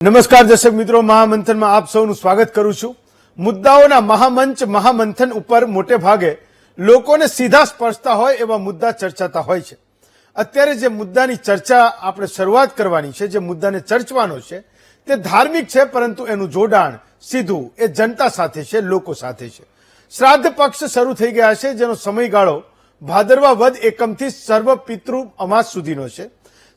નમસ્કાર દર્શક મિત્રો, મહામંથનમાં આપ સૌનું સ્વાગત કરું છું। મુદ્દાઓના મહામંચ મહામંથન ઉપર મોટે ભાગે લોકોને સીધા સ્પર્શતા હોય એવા મુદ્દા ચર્ચાતા હોય છે। અત્યારે જે મુદ્દાની ચર્ચા આપણે શરૂઆત કરવાની છે, જે મુદ્દાને ચર્ચવાનો છે તે ધાર્મિક છે, પરંતુ એનું જોડાણ સીધું એ જનતા સાથે છે, લોકો સાથે છે। શ્રાદ્ધ પક્ષ શરૂ થઈ ગયા છે, જેનો સમયગાળો ભાદરવા વદ એકમથી સર્વ પિતૃ અમાસ સુધીનો છે।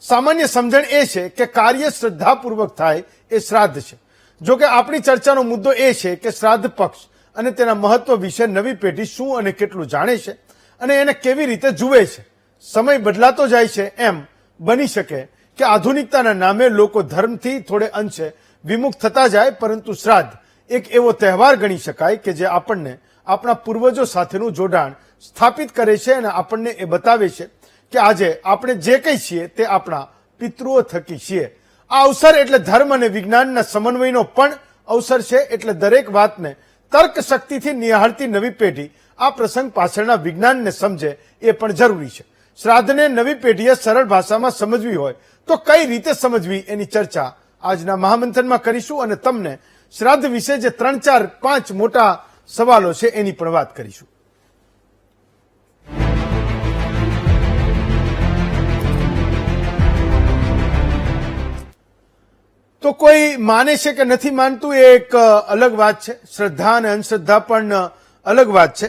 સામાન્ય સમજણ એ છે કે કાર્ય શ્રદ્ધાપૂર્વક થાય એ શ્રાદ્ધ છે। જો કે આપણી ચર્ચાનો મુદ્દો એ છે કે શ્રાદ્ધ પક્ષ અને તેના મહત્વ વિશે નવી પેઢી શું અને કેટલું જાણે છે અને એને કેવી રીતે જુએ છે। સમય બદલાતો જાય છે, એમ બની શકે કે આધુનિકતાના નામે લોકો ધર્મથી થોડે અંશે વિમુખ થતા જાય, પરંતુ શ્રાદ્ધ એક એવો તહેવાર ગણી શકાય કે જે આપણને આપણા પૂર્વજો સાથેનું જોડાણ સ્થાપિત કરે છે અને આપણને એ બતાવે છે કે આજે આપણે જે કંઈ છીએ તે આપણા પિતૃઓ થકી છીએ। આ અવસર એટલે ધર્મ અને વિજ્ઞાનના સમન્વયનો પણ અવસર છે, એટલે દરેક વાતને તર્ક શક્તિથી નિહાળતી નવી પેઢી આ પ્રસંગ પાછળના વિજ્ઞાનને સમજે એ પણ જરૂરી છે। શ્રાદ્ધને નવી પેઢીએ સરળ ભાષામાં સમજવી હોય તો કઈ રીતે સમજવી એની ચર્ચા આજના મહામંથનમાં કરીશું અને તમને શ્રાદ્ધ વિશે જે 3, 4, 5 મોટા સવાલો છે એની પણ વાત કરીશું। તો કોઈ માને છે કે નથી માનતું એ એક અલગ વાત છે, શ્રદ્ધા અને અંધશ્રદ્ધા પણ અલગ વાત છે,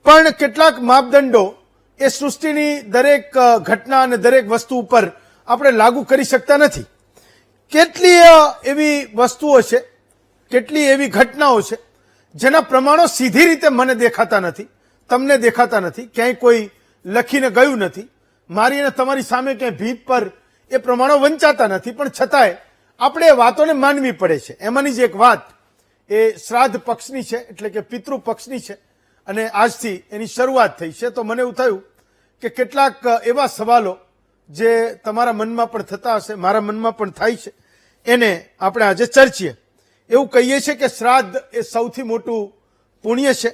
પણ કેટલાક માપદંડો એ સૃષ્ટિની દરેક ઘટના અને દરેક વસ્તુ ઉપર આપણે લાગુ કરી શકતા નથી। કેટલી એવી વસ્તુઓ છે, કેટલી એવી ઘટનાઓ છે જેના પ્રમાણો સીધી રીતે મને દેખાતા નથી, તમને દેખાતા નથી, ક્યાંય કોઈ લખીને ગયું નથી, મારી અને તમારી સામે ક્યાંય ભીત પર એ પ્રમાણો વંચાતા નથી, પણ છતાંય આપણે એ વાતોને માનવી પડે છે। એમાંની જ એક વાત એ શ્રાદ્ધ પક્ષની છે, એટલે કે પિતૃ પક્ષની છે, અને આજથી એની શરૂઆત થઈ છે। તો મને એવું થયું કે કેટલાક એવા સવાલો જે તમારા મનમાં પણ થતા હશે, મારા મનમાં પણ થાય છે, એને આપણે આજે ચર્ચીએ। એવું કહીએ છીએ કે શ્રાદ્ધ એ સૌથી મોટું પુણ્ય છે।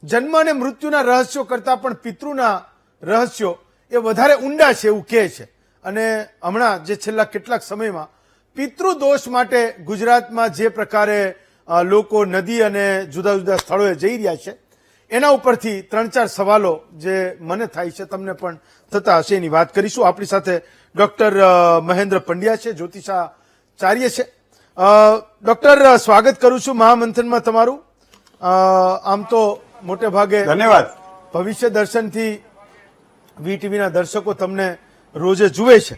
જન્મ અને મૃત્યુના રહસ્યો કરતાં પણ પિતૃના રહસ્યો એ વધારે ઊંડા છે એવું કહે છે। અને હમણાં જે છેલ્લા કેટલાક સમયમાં પિતૃદોષ માટે ગુજરાતમાં જે પ્રકારે લોકો નદી અને જુદા જુદા સ્થળોએ જઈ રહ્યા છે, એના ઉપરથી 3, 4 સવાલો જે મને થાય છે, તમને પણ થતા હશે, એની વાત કરીશું। આપણી સાથે ડોક્ટર મહેન્દ્ર પંડ્યા છે, જ્યોતિષાચાર્ય છે। ડોક્ટર, સ્વાગત કરું છું મહામંથનમાં તમારું। આમ તો મોટે ભાગે ધન્યવાદ। ભવિષ્ય દર્શનથી વીટીવીના દર્શકો તમને રોજે જુએ છે,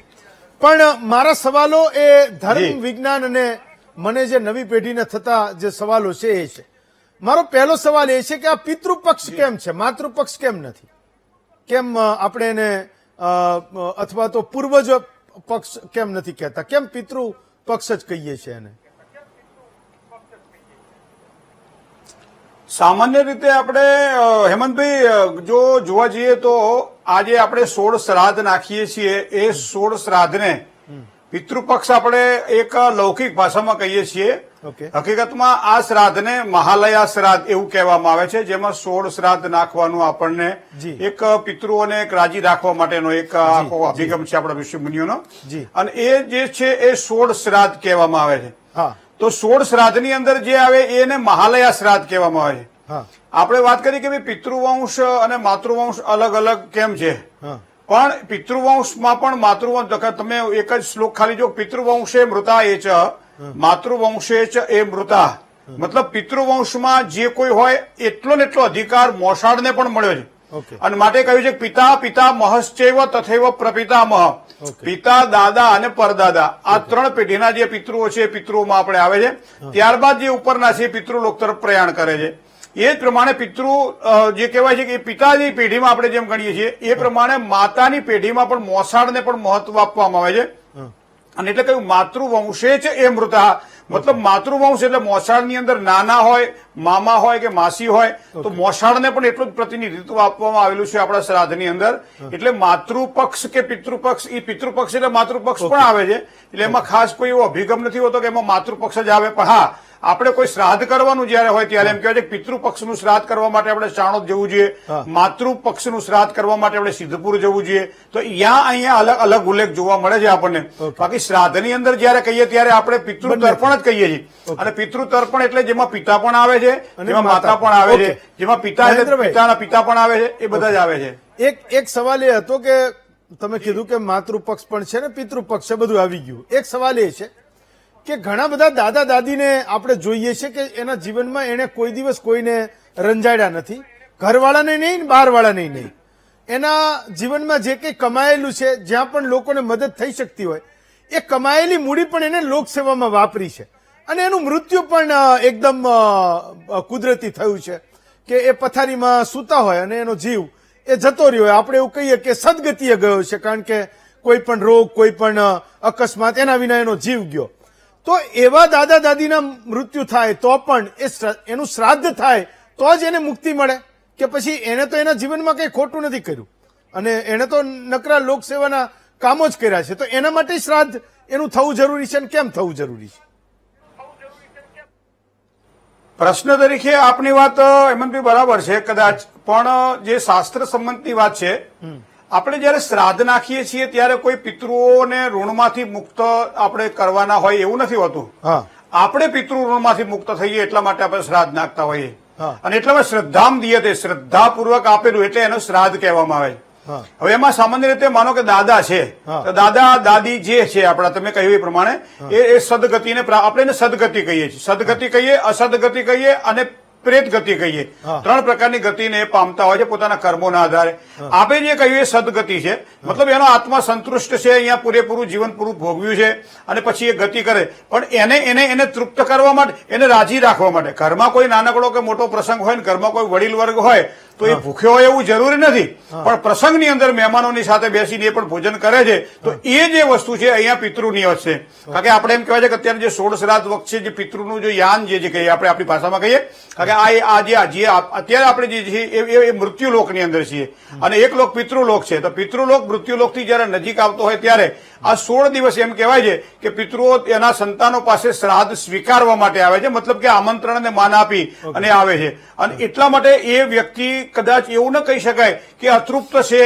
પણ મારા સવાલો એ ધર્મ, વિજ્ઞાન અને મને જે નવી પેઢીને થતા જે સવાલો છે એ છે। મારો પહેલો સવાલ એ છે કે આ પિતૃપક્ષ કેમ છે, માતૃપક્ષ કેમ નથી? કેમ આપણે એને અથવા તો પૂર્વજ પક્ષ કેમ નથી કહેતા? કેમ પિતૃ પક્ષ જ કહીએ છીએ એને? સામાન્ય રીતે આપણે હેમંતભાઈ જો જોવા જઈએ તો આજે આપણે 16 શ્રાદ્ધ નાખીએ છીએ, એ 16 શ્રાદ્ધને પિતૃપક્ષ આપણે એક લૌકિક ભાષામાં કહીએ છીએ। હકીકતમાં આ શ્રાદ્ધને મહાલયા શ્રાદ્ધ એવું કહેવામાં આવે છે, જેમાં 16 શ્રાદ્ધ નાખવાનું આપણને એક પિતૃઓને એક રાજી રાખવા માટેનો એક આખો અભિગમ છે આપણા ઋષિ મુનિઓનો, અને એ જે છે એ 16 શ્રાદ્ધ કહેવામાં આવે છે। તો 16 શ્રાદ્ધની અંદર જે આવે એને મહાલયા શ્રાદ્ધ કહેવામાં આવે છે। આપણે વાત કરી કે ભાઈ પિતૃવંશ અને માતૃવંશ અલગ અલગ કેમ છે, પણ પિતૃવંશમાં પણ માતૃવંશ, તમે એક જ શ્લોક ખાલી જો, પિતૃવંશે મૃતા એ ચ માતૃવંશે ચ એ મૃતા, મતલબ પિતૃવંશમાં જે કોઈ હોય એટલો ને એટલો અધિકાર મોસાળને પણ મળ્યો છે। અને માટે કહ્યું છે પિતા પિતા મહશ્ચૈવ તથૈવ પ્રપિતામહ, પિતા, દાદા અને પરદાદા, આ 3 પેઢીના જે પિતૃઓ છે એ પિતૃઓમાં આપણે આવે છે। ત્યારબાદ જે ઉપરના છે એ પિતૃલોક તરફ પ્રયાણ કરે છે। એ જ પ્રમાણે પિતૃ જે કહેવાય છે કે પિતાની પેઢીમાં આપણે જેમ ગણીએ છીએ એ પ્રમાણે માતાની પેઢીમાં પણ મોસાળને પણ મહત્વ આપવામાં આવે છે। અને એટલે કહ્યું માતૃવંશે છે એ મૃતા, મતલબ માતૃવંશ એટલે મોસાળની અંદર નાના હોય, મામા હોય કે માસી હોય, તો મોસાળને પણ એટલું જ પ્રતિનિધિત્વ આપવામાં આવેલું છે આપણા શ્રાદ્ધની અંદર। એટલે માતૃપક્ષ કે પિતૃપક્ષ, એ પિતૃપક્ષ એટલે માતૃપક્ષ પણ આવે છે, એટલે એમાં ખાસ કોઈ એવો અભિગમ નથી હોતો કે એમાં માતૃપક્ષ જ આવે। પણ હા, આપણે કોઈ શ્રાદ્ધ કરવાનું જયારે હોય ત્યારે એમ કહેવાય છે કે પિતૃપક્ષનું શ્રાદ્ધ કરવા માટે આપણે ચાણોદ જવું જોઈએ, માતૃપક્ષનું શ્રાદ્ધ કરવા માટે આપણે સિદ્ધપુર જવું જોઈએ. તો અહીંયા અલગ અલગ ઉલ્લેખ જોવા મળે છે આપણને. બાકી શ્રાદ્ધની અંદર જયારે કહીએ ત્યારે આપણે પિતૃ તર્પણ જ કહીએ છીએ. અને પિતૃ તર્પણ એટલે જેમાં પિતા પણ આવે છે, જેમાં માતા પણ આવે છે, જેમાં પિતાના પિતા પણ આવે છે, એ બધા જ આવે છે. એક સવાલ એ હતો કે તમે કીધું કે માતૃપક્ષ પણ છે ને પિતૃપક્ષ છે, બધું આવી ગયું. એક સવાલ એ છે કે ઘણા બધા દાદા દાદીને આપણે જોઈએ છે કે એના જીવનમાં એને કોઈ દિવસ કોઈને રંજાડ્યા નથી, ઘરવાળાને નહીં, બહારવાળાને નહીં. એના જીવનમાં જે કંઈ કમાયેલું છે, જ્યાં પણ લોકોને મદદ થઈ શકતી હોય, એ કમાયેલી મૂડી પણ એને લોકસેવામાં વાપરી છે. અને એનું મૃત્યુ પણ એકદમ કુદરતી થયું છે કે એ પથારીમાં સૂતા હોય અને એનો જીવ એ જતો રહ્યો હોય. આપણે એવું કહીએ કે સદગતિએ ગયો છે, કારણ કે કોઈ પણ રોગ, કોઈ પણ અકસ્માત, એના વિના એનો જીવ ગયો. તો એવા દાદા દાદીના મૃત્યુ થાય તો પણ એનું શ્રાદ્ધ થાય તો જ એને મુક્તિ મળે, કે પછી એને તો એના જીવનમાં કંઈ ખોટું નથી કર્યું અને એને તો નકરા લોકસેવાના કામો જ કર્યા છે, તો એના માટે શ્રાદ્ધ એનું થવું જરૂરી છે અને કેમ થવું જરૂરી છે? પ્રશ્ન તરીકે આપની વાત હેમંતભાઈ બરાબર છે કદાચ, પણ જે શાસ્ત્ર સંબંધની વાત છે, આપણે જયારે શ્રાદ્ધ નાખીએ છીએ ત્યારે કોઈ પિતૃઓને ઋણમાંથી મુક્ત આપણે કરવાના હોય એવું નથી હોતું. આપણે પિતૃ ઋણમાંથી મુક્ત થઈએ એટલા માટે આપણે શ્રાદ્ધ નાખતા હોઈએ. અને એટલામાં શ્રદ્ધામ દિયતે, શ્રદ્ધાપૂર્વક આપેલું એટલે એનો શ્રાદ્ધ કહેવામાં આવે છે. હવે એમાં સામાન્ય રીતે માનો કે દાદા છે, તો દાદા દાદી જે છે આપણા, તમે કહ્યું એ પ્રમાણે, એ સદગતિને આપણે એને સદગતિ કહીએ છીએ. સદગતિ કહીએ, અસદગતિ કહીએ અને પ્રેત ગતિ કહીએ. 3 પ્રકારની ગતિને પામતા હોય છે પોતાના કર્મોના આધારે. આપણે જે કહ્યું એ સદગતિ છે, મતલબ એનો આત્મા સંતુષ્ટ છે, અહીંયા પૂરેપૂરું જીવન પૂરું ભોગવ્યું છે અને પછી એ ગતિ કરે. પણ એને તૃપ્ત કરવા માટે, એને રાજી રાખવા માટે, ઘરમાં કોઈ નાનકડો કે મોટો પ્રસંગ હોય ને ઘરમાં કોઈ વડીલ વર્ગ હોય તો એ ભૂખ્યો હોય એવું જરૂરી નથી, પણ પ્રસંગની અંદર મહેમાનોની સાથે બેસીને એ પણ ભોજન કરે છે. તો એ જે વસ્તુ છે અહીંયા પિતૃનિયત છે. કારણ કે આપણે એમ કહેવાય છે કે અત્યારે જે 16 શ્રાદ્ધ વખત છે, જે પિતૃનું જે યાન જે કહીએ આપણે આપણી ભાષામાં કહીએ, કારણ કે અત્યારે આપણે જે છીએ એ મૃત્યુલોકની અંદર છીએ અને એક લોક પિતૃલોક છે. તો પિતૃલોક મૃત્યુલોકથી જયારે નજીક આવતો હોય ત્યારે આ 16 દિવસ એમ કહેવાય છે કે પિતૃઓ એના સંતાનો પાસે શ્રાદ્ધ સ્વીકારવા માટે આવે છે, મતલબ કે આમંત્રણને માન આપી અને આવે છે. અને એટલા માટે એ વ્યક્તિ કદાચ એવું ન કહી શકાય કે અતૃપ્ત છે,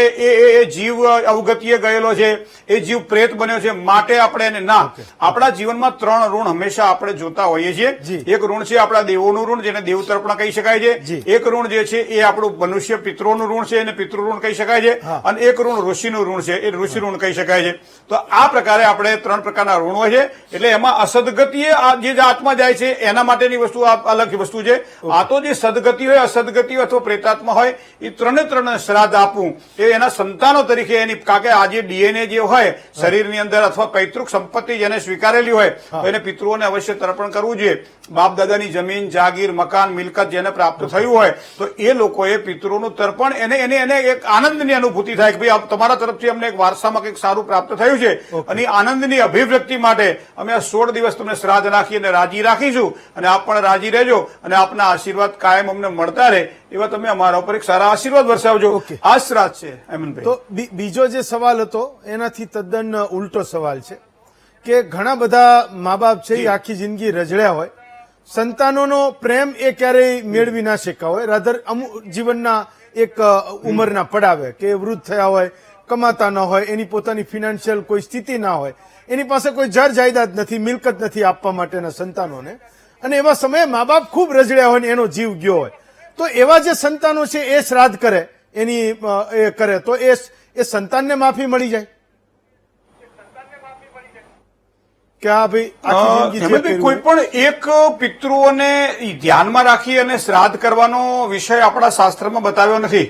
એ જીવ અવગતિએ ગયેલો છે, એ જીવ પ્રેત બન્યો છે, માટે આપણે એને ના. આપણા જીવનમાં 3 ઋણ હંમેશા આપણે જોતા હોઈએ છીએ. એક ઋણ છે આપણા દેવોનું ઋણ, જેને દેવ તર્પણ કહી શકાય છે. એક ઋણ જે છે એ આપણું મનુષ્ય પિતૃનું ઋણ છે, એને પિતૃ ઋણ કહી શકાય છે. અને એક ઋણ ઋષિનું ઋણ છે, એ ઋષિ ઋણ કહી શકાય છે. તો આ પ્રકારે આપણે 3 પ્રકારના ઋણ હોય છે. એટલે એમાં અસદગતિએ જે આત્મા જાય છે એના માટેની વસ્તુ અલગ વસ્તુ છે. આ તો જે સદગતિ હોય, અસદગતિ હોય અથવા પ્રેતાત્મા હોય, એ 3 શ્રાદ્ધ આપવું એ એના સંતાનો તરીકે એની, કારણ કે આ જે ડીએનએ જે હોય શરીરની અંદર અથવા પૈતૃક સંપત્તિ જેને સ્વીકારેલી હોય તો એને પિતૃઓને અવશ્ય તર્પણ કરવું જોઈએ. બાપ દાદાની જમીન, જાગીર, મકાન, મિલકત જેને પ્રાપ્ત થયું હોય તો એ લોકોએ પિતૃનું તર્પણ, એને એક આનંદની અનુભૂતિ થાય કે ભાઈ તમારા તરફથી અમને એક વારસામાં કંઈક સારું પ્રાપ્ત થયું છે અને આનંદની અભિવ્યક્તિ માટે અમે આ 16 દિવસ તમને શ્રાદ્ધ નાખી અને રાજી રાખીશું અને આપ પણ રાજી રહેજો અને આપના આશીર્વાદ કાયમ અમને મળતા રહે એવા તમે અમારા ઉપર એક સારા આશીર્વાદ વરસાવજો. આ શ્રાદ્ધ છે હેમંતભાઈ. તો બીજો જે સવાલ હતો એનાથી તદ્દન ઉલટો સવાલ છે કે ઘણા બધા મા બાપ છે એ આખી જિંદગી રજડ્યા હોય, સંતાનોનો પ્રેમ એ ક્યારેય મેળવી ના શક્યા હોય, રાધર અમુક જીવનના એક ઉંમરના પડાવે કે વૃદ્ધ થયા હોય, કમાતા ન હોય, એની પોતાની ફિનાન્શિયલ કોઈ સ્થિતિ ના હોય, એની પાસે કોઈ જર જાયદાદ નથી, મિલકત નથી આપવા માટેના સંતાનોને, અને એવા સમયે મા બાપ ખૂબ રજડ્યા હોય ને એનો જીવ ગયો હોય, તો એવા જે સંતાનો છે એ શ્રાદ્ધ કરે, એની એ કરે તો એ સંતાનને માફી મળી જાય કે હા ભાઈ આખી જિંદગી કોઈ પણ એક પિતૃઓને ધ્યાનમાં રાખી અને શ્રાદ્ધ કરવાનો વિષય આપણા શાસ્ત્રમાં બતાવ્યો નથી.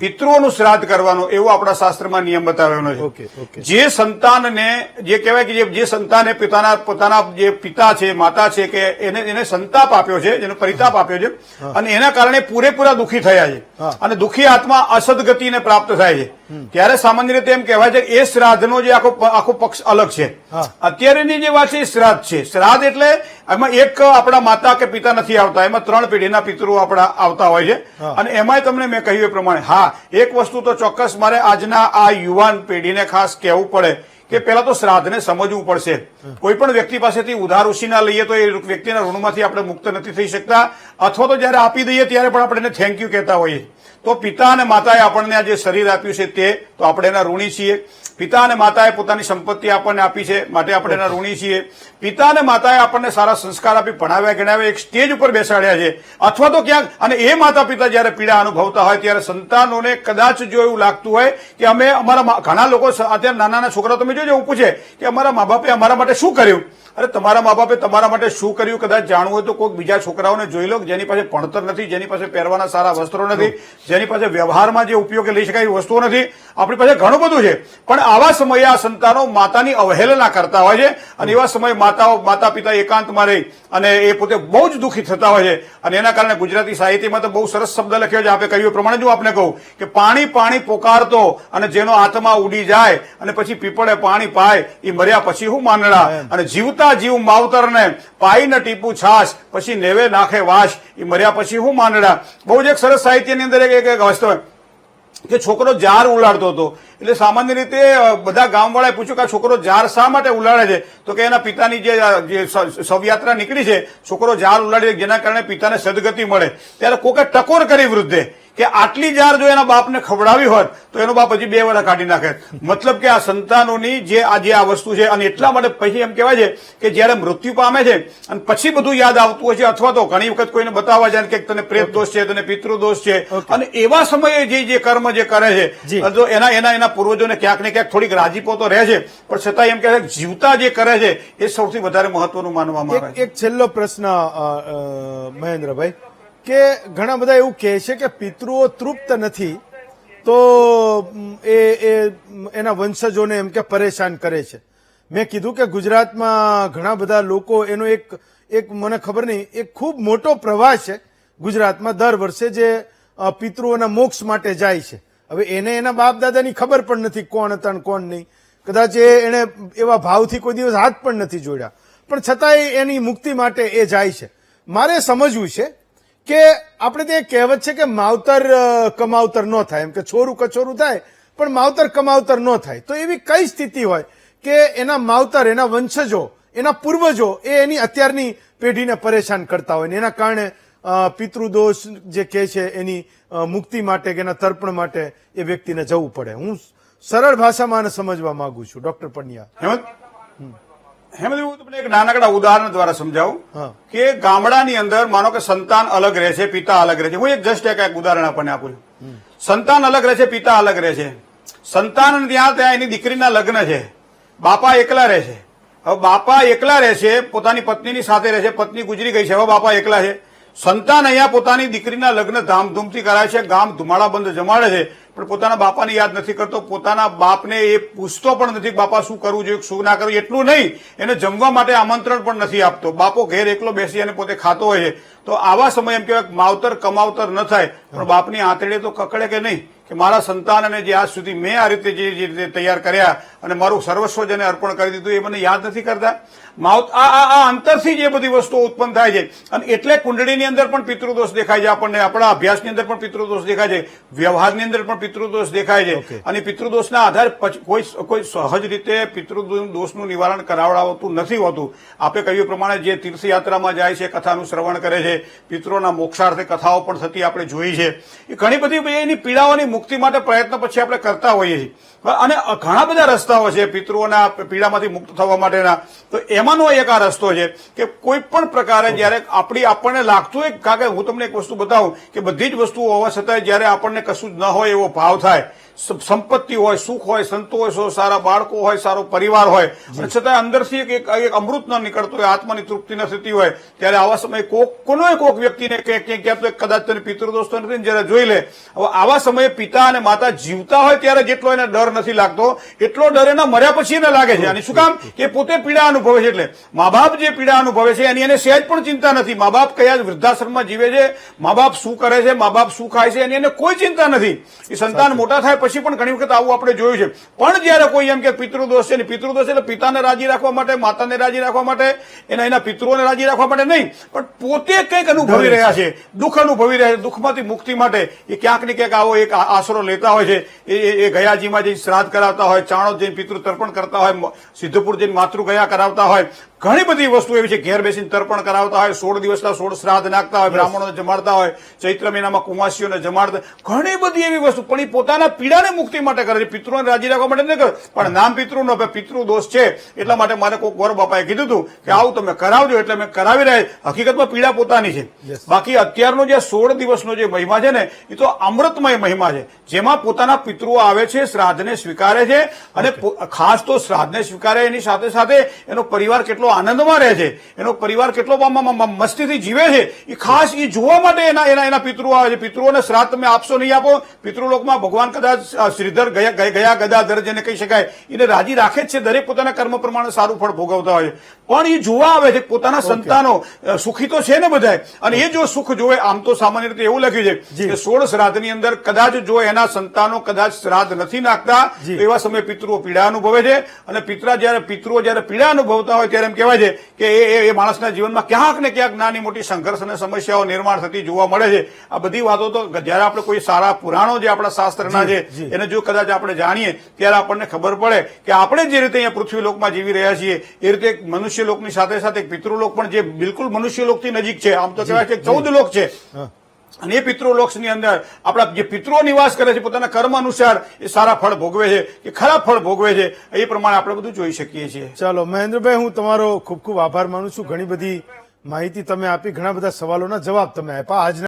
પિતૃઓનું શ્રાદ્ધ કરવાનું એવો આપણા શાસ્ત્રમાં નિયમ બતાવ્યો નથી. જે સંતાનને જે કહેવાય કે જે સંતાને પોતાના જે પિતા છે, માતા છે કે એને સંતાપ આપ્યો છે, જેનો પરિતાપ આપ્યો છે અને એના કારણે પૂરેપૂરા દુઃખી થયા છે અને દુઃખી આત્મા અસદગતિને પ્રાપ્ત થાય છે, ત્યારે સામાન્ય રીતે એમ કહેવાય છે કે એ શ્રાદ્ધનો જે આખો પક્ષ અલગ છે. અત્યારેની જે વાત છે એ શ્રાદ્ધ છે. શ્રાદ્ધ એટલે એમાં એક આપણા માતા કે પિતા નથી આવતા, એમાં 3 પેઢીના પિતૃઓ આપણા આવતા હોય છે. અને એમાંય તમને મેં કહ્યું એ પ્રમાણે હા, એક વસ્તુ તો ચોક્કસ મારે આજના આ યુવાન પેઢીને ખાસ કહેવું પડે કે પહેલા તો શ્રાદ્ધને સમજવું પડશે. કોઈ પણ વ્યક્તિ પાસેથી ઉધાર ઉછીના લઈએ તો એ વ્યક્તિના ઋણમાંથી આપણે મુક્ત નથી થઈ શકતા, અથવા તો જયારે આપી દઈએ ત્યારે પણ આપણે એને થેન્ક યુ કહેતા હોઈએ. તો પિતા અને માતાએ આપણને આ જે શરીર આપ્યું છે તે તો આપણે એના ઋણી છીએ. પિતા અને માતાએ પોતાની સંપત્તિ આપણને આપી છે માટે આપણે એના ઋણી છીએ. પિતા અને માતાએ આપણને સારા સંસ્કાર આપી ભણાવ્યા ગણાવ્યા એક સ્ટેજ ઉપર બેસાડ્યા છે, અથવા તો ક્યાંક, અને એ માતા પિતા જયારે પીડા અનુભવતા હોય ત્યારે સંતાનોને કદાચ જો એવું લાગતું હોય કે અમે અમારા, ઘણા લોકો અત્યારે નાના છોકરા તમે જોજો એવું પૂછે કે અમારા મા બાપે અમારા માટે શું કર્યું. અરે તમારા મા બાપે તમારા માટે શું કર્યું કદાચ જાણવું હોય તો કોઈક બીજા છોકરાઓને જોઈ લો જેની પાસે ભણતર નથી, જેની પાસે પહેરવાના સારા વસ્ત્રો નથી, જેની પાસે વ્યવહારમાં જે ઉપયોગે લઈ શકાય એવી વસ્તુઓ નથી. આપણી પાસે ઘણું બધું છે, પણ આવા સમયે આ સંતાનો માતાની અવહેલના કરતા હોય છે, અને એવા સમયે માતા પિતા એકાંતમાં રહી અને એ પોતે બહુ જ દુઃખી થતા હોય છે. અને એના કારણે ગુજરાતી સાહિત્યમાં તો બહુ સરસ શબ્દ લખ્યો છે, આપણે કહ્યું પ્રમાણે જો આપને કહું કે પાણી પાણી પોકારતો અને જેનો આત્મા ઉડી જાય અને પછી પીપળે પાણી પાય એ મર્યા પછી હું માનડા, અને જીવતા જીવ માવતરને પાઈ ન ટીપું છાશ પછી નેવે નાખે વાસ એ મર્યા પછી હું માનડા. બહુ જ એક સરસ સાહિત્યની અંદર એક વસ્તુ કે છોકરો જાર ઉલાડતો હતો, એટલે સામાન્ય રીતે બધા ગામવાળાએ પૂછ્યું કે આ છોકરો જાર શા માટે ઉલાડે છે, તો કે એના પિતાની જે શવયાત્રા નીકળી છે, છોકરો જાર ઉલાડે જેના કારણે પિતાને સદગતિ મળે. ત્યારે કોકે ટકોર કરી વૃદ્ધે કે આટલી જાર જો એના બાપને ખવડાવી હોત તો એનો બાપ હજી 2 વર્ષ કાઢી નાખે. મતલબ કે આ સંતાનોની જે આ વસ્તુ છે, અને એટલા માટે પછી એમ કહેવાય છે કે જયારે મૃત્યુ પામે છે અને પછી બધું યાદ આવતું હોય છે, અથવા તો ઘણી વખત કોઈને બતાવવા જાય કે તને પ્રેત દોષ છે, તને પિતૃદોષ છે, અને એવા સમયે જે કર્મ જે કરે છે તો એના પૂર્વજોને ક્યાંક ને ક્યાંક થોડીક રાજીપો તો રહે છે, પણ છતાં એમ કહે છે જીવતા જે કરે છે એ સૌથી વધારે મહત્વનું માનવામાં આવે છે. એક છેલ્લો પ્રશ્ન મહેન્દ્રભાઈ, કે ઘણા બધા એવું કહે છે કે પિતૃઓ તૃપ્ત નથી તો એના વંશજોને એમ કે પરેશાન કરે છે. મેં કીધું કે ગુજરાતમાં ઘણા બધા લોકો એનો એક મને ખબર નહીં, એક ખૂબ મોટો પ્રવાહ છે ગુજરાતમાં દર વર્ષે જે પિતૃઓના મોક્ષ માટે જાય છે. હવે એને એના બાપ દાદાની ખબર પણ નથી કોણ હતા ને કોણ નહીં, કદાચ એને એવા ભાવથી કોઈ દિવસ હાથ પણ નથી જોડ્યા, પણ છતાંય એની મુક્તિ માટે એ જાય છે. મારે સમજવું છે કે આપણે ત્યાં કહેવત છે કે માવતર કમાવતર ન થાય, એમ કે છોરું કચોરું થાય પણ માવતર કમાવતર ન થાય. તો એવી કઈ સ્થિતિ હોય કે એના માવતર, એના વંશજો, એના પૂર્વજો એ એની અત્યારની પેઢીને પરેશાન કરતા હોય ને એના કારણે પિતૃદોષ જે કહે છે એની મુક્તિ માટે કે એના તર્પણ માટે એ વ્યક્તિને જવું પડે. હું સરળ ભાષામાં આને સમજવા માંગુ છું. ડોક્ટર પંડ્યા, હેમંત, હું તમને એક નાનકડા ઉદાહરણ દ્વારા સમજાવું કે ગામડાની અંદર માનો કે સંતાન અલગ રહે છે, પિતા અલગ રહે છે. હું જસ્ટ એક ઉદાહરણ આપણને આપું છું. સંતાન અલગ રહે છે, પિતા અલગ રહે છે. સંતાન ત્યાં એની દીકરીના લગ્ન છે, બાપા એકલા રહે છે. હવે બાપા એકલા રહે છે, પોતાની પત્નીની સાથે રહે છે, પત્ની ગુજરી ગઈ છે, હવે બાપા એકલા છે. સંતાન અહીંયા પોતાની દીકરીના લગ્ન ધામધૂમથી કરાય છે, ગામ ધુમાડાબંધ જમાડે છે, પણ પોતાના બાપાને યાદ નથી કરતો, પોતાના બાપને એ પૂછતો પણ નથી બાપા શું કરવું જોઈએ શું ના કરવું. એટલું નહીં, એને જમવા માટે આમંત્રણ પણ નથી આપતો. બાપો ઘેર એકલો બેસી અને પોતે ખાતો હોય છે. તો આવા સમય એમ કહેવાય માવતર કમાવતર ન થાય, પણ બાપની આંતરડે તો કકડે કે નહીં કે મારા સંતાનને જે આજ સુધી મેં આ રીતે જે રીતે તૈયાર કર્યા અને મારું સર્વસ્વ જેને અર્પણ કરી દીધું એ મને યાદ નથી કરતા. આ અંતરથી જે બધી વસ્તુઓ ઉત્પન્ન થાય છે, અને એટલે કુંડળીની અંદર પણ પિતૃદોષ દેખાય છે આપણને, આપણા અભ્યાસની અંદર પણ પિતૃદોષ દેખાય છે, વ્યવહારની અંદર પણ પિતૃદોષ દેખાય છે. અને પિતૃદોષના આધારે કોઈ સહજ રીતે પિતૃદોષનું નિવારણ કરાવડાવતું નથી હોતું. આપે કહ્યું પ્રમાણે જે તીર્થયાત્રામાં જાય છે, કથાનું શ્રવણ કરે છે, પિતૃના મોક્ષાર્થે કથાઓ પણ થતી આપણે જોઈ છે. એ ઘણી બધી એની પીડાઓની મુક્તિ માટે પ્રયત્ન પછી આપણે કરતા હોઈએ છીએ, અને ઘણા બધા રસ્તાઓ છે પિતૃઓના પીડામાંથી મુક્ત થવા માટેના. તો એમાંનો એક આ રસ્તો છે કે કોઈ પણ પ્રકારે જયારે આપણને લાગતું હોય, કારણ કે હું તમને એક વસ્તુ બતાવું કે બધી જ વસ્તુઓ હોવા છતાં જયારે આપણને કશું જ ન હોય એવો ભાવ થાય, સંપત્તિ હોય, સુખ હોય, સંતોષ હોય, સારા બાળકો હોય, સારો પરિવાર હોય, અને છતાં અંદરથી એક અમૃત ન નીકળતું હોય, આત્માની તૃપ્તિ ન થતી હોય, ત્યારે આવા સમયે કોક વ્યક્તિને ક્યાંક કદાચ તેને પિતૃદોષ તો નથી જયારે જોઈ લે. હવે આવા સમયે પિતા અને માતા જીવતા હોય ત્યારે જેટલો એને ડર નથી લાગતો એટલો ડર એના મર્યા પછી એને લાગે છે. અને શું કામ કે પોતે પીડા અનુભવે છે. એટલે મા બાપ જે પીડા અનુભવે છે એની એને સહેજ પણ ચિંતા નથી. મા બાપ કયા વૃદ્ધાશ્રમમાં જીવે છે, મા બાપ શું કરે છે, મા બાપ શું ખાય છે, એની એને કોઈ ચિંતા નથી. એ સંતાન મોટા થાય પછી પણ ઘણી વખત આવું આપણે જોયું છે. પણ જયારે કોઈ એમ કે પિતૃદોષ છે, પિતૃદોષ એટલે પિતાને રાજી રાખવા માટે, માતાને રાજી રાખવા માટે, એના પિતૃઓને રાજી રાખવા માટે નહીં, પણ પોતે કંઈક અનુભવી રહ્યા છે, દુઃખ અનુભવી રહ્યા છે, દુઃખમાંથી મુક્તિ માટે એ ક્યાંક ને ક્યાંક આશરો લેતા હોય છે એ ગયાજીમાં જઈને શ્રાદ્ધ કરાવતા હોય, ચાણોદ જઈને પિતૃ તર્પણ કરતા હોય, સિદ્ધપુર જઈને માતૃ ગયા કરાવતા હોય, ઘણી બધી વસ્તુ એવી છે. ઘેર બેસીને તર્પણ કરાવતા હોય, 16 દિવસના 16 શ્રાદ્ધ નાખતા હોય, બ્રાહ્મણોને જમાડતા હોય, ચૈત્ર મહિનામાં કુંવાસીઓને જમાડતા, ઘણી બધી એવી વસ્તુ. પણ એ પોતાના પીડાને મુક્તિ માટે કરે છે, પિતૃને રાજી રાખવા માટે નહીં કરે. પણ નામ પિતૃનો પિતૃ દોષ છે એટલા માટે મને કોઈ ગોર બાપાએ કીધું હતું કે આવું તમે કરાવજો, એટલે મેં કરાવી રહ્યા. હકીકતમાં પીડા પોતાની છે. બાકી અત્યારનો જે 16 દિવસનો જે મહિમા છે ને એ તો અમૃતમય મહિમા છે, જેમાં પોતાના પિતૃઓ આવે છે, શ્રાદ્ધને સ્વીકારે છે, અને ખાસ તો શ્રાદ્ધને સ્વીકારે એની સાથે સાથે એનો પરિવાર કેટલો આનંદમાં રહે છે, એનો પરિવાર કેટલો મસ્તીથી જીવે છે, એ ખાસ એ જોવા માટે એના પિતૃઓ આવે છે. પિતૃઓને શ્રાદ્ધ તમે આપશો નહીં આપો, પિતૃલોકમાં ભગવાન કદાચ શ્રીધર ગયા ગદાધર જેને કહી શકાય એને રાજી રાખે જ છે. દરેક પોતાના કર્મ પ્રમાણે સારું ફળ ભોગવતા હોય છે, પણ એ જોવા આવે છે પોતાના સંતાનો સુખી તો છે ને બધાય, અને એ જો સુખ જોવે. આમ તો સામાન્ય રીતે એવું લખ્યું છે કે 16 શ્રાદ્ધની અંદર કદાચ જો એના સંતાનો કદાચ શ્રાદ્ધ નથી નાખતા તો એવા સમયે પિતૃઓ પીડા અનુભવે છે. અને પિતૃઓ જયારે પીડા અનુભવતા હોય ત્યારે એમ કહેવાય છે કે એ માણસના જીવનમાં ક્યાંક ને ક્યાંક નાની મોટી સંઘર્ષ અને સમસ્યાઓ નિર્માણ થતી જોવા મળે છે. આ બધી વાતો તો જયારે આપણે કોઈ સારા પુરાણો જે આપણા શાસ્ત્રના છે એને જો કદાચ આપણે જાણીએ ત્યારે આપણને ખબર પડે કે આપણે જે રીતે અહીંયા પૃથ્વીલોકમાં જીવી રહ્યા છીએ એ રીતે મનુષ્ય લોકની સાથે સાથે પિતૃલોક પણ જે બિલકુલ મનુષ્ય લોકથી નજીક છે. આમ તો કહેવાય કે 14 લોક છે, અને એ પિતૃલોકની અંદર આપણા જે પિતૃઓ નિવાસ કરે છે પોતાના કર્મ અનુસાર એ સારા ફળ ભોગવે છે કે ખરાબ ફળ ભોગવે છે, એ પ્રમાણે આપણે બધું જોઈ શકીએ છીએ. ચાલો મહેન્દ્રભાઈ, હું તમારો ખૂબ ખૂબ આભાર માનું છું. ઘણી બધી માહિતી તમે આપી, ઘણા બધા સવાલોના જવાબ તમે આપ્યા. આજના